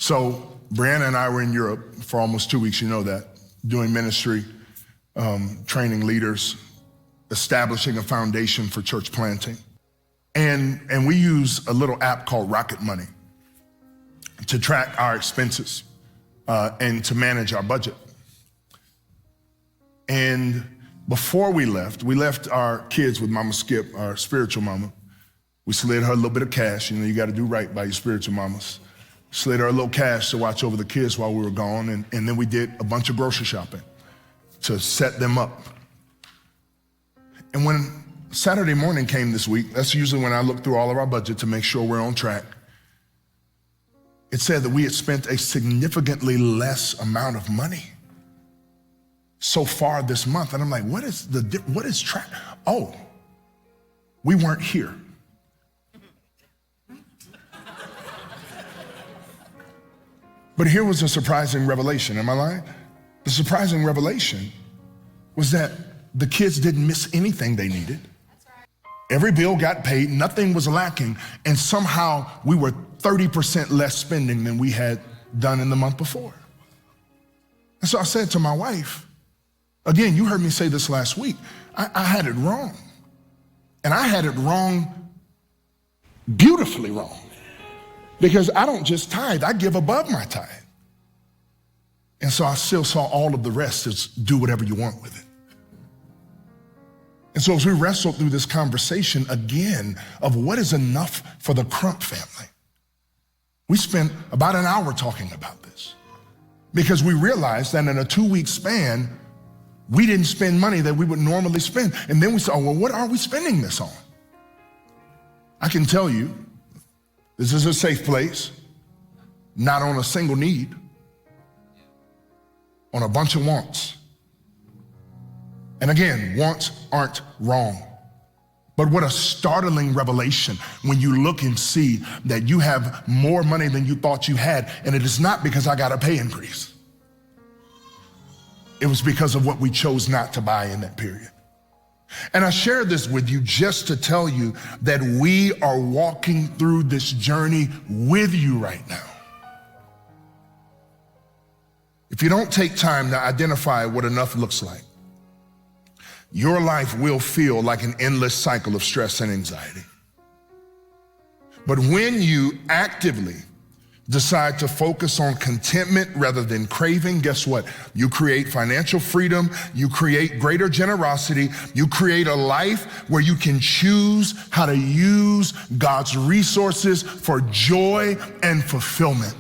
So Breanna and I were in Europe for almost 2 weeks, you know that, doing ministry, training leaders, establishing a foundation for church planting. And we use a little app called Rocket Money to track our expenses and to manage our budget. And before we left our kids with Mama Skip, our spiritual mama. We slid her a little bit of cash. You know, you got to do right by your spiritual mamas. Slid her a little cash to watch over the kids while we were gone. And then we did a bunch of grocery shopping to set them up. And when Saturday morning came this week, that's usually when I look through all of our budget to make sure we're on track. It said that we had spent a significantly less amount of money so far this month. And I'm like, what is track? Oh, we weren't here. But here was a surprising revelation. Am I lying? The surprising revelation was that the kids didn't miss anything they needed. Every bill got paid, nothing was lacking, and somehow we were 30% less spending than we had done in the month before. And so I said to my wife, again, you heard me say this last week, I had it wrong. And I had it wrong, beautifully wrong. Because I don't just tithe, I give above my tithe. And so I still saw all of the rest as do whatever you want with it. And so as we wrestled through this conversation again of what is enough for the Crump family, we spent about an hour talking about this because we realized that in a 2-week span, we didn't spend money that we would normally spend. And then we said, oh, well, what are we spending this on? I can tell you, this is a safe place, not on a single need, on a bunch of wants. And again, wants aren't wrong. But what a startling revelation when you look and see that you have more money than you thought you had, and it is not because I got a pay increase. It was because of what we chose not to buy in that period. And I share this with you just to tell you that we are walking through this journey with you right now. If you don't take time to identify what enough looks like, your life will feel like an endless cycle of stress and anxiety. But when you actively decide to focus on contentment rather than craving, guess what? You create financial freedom, you create greater generosity, you create a life where you can choose how to use God's resources for joy and fulfillment.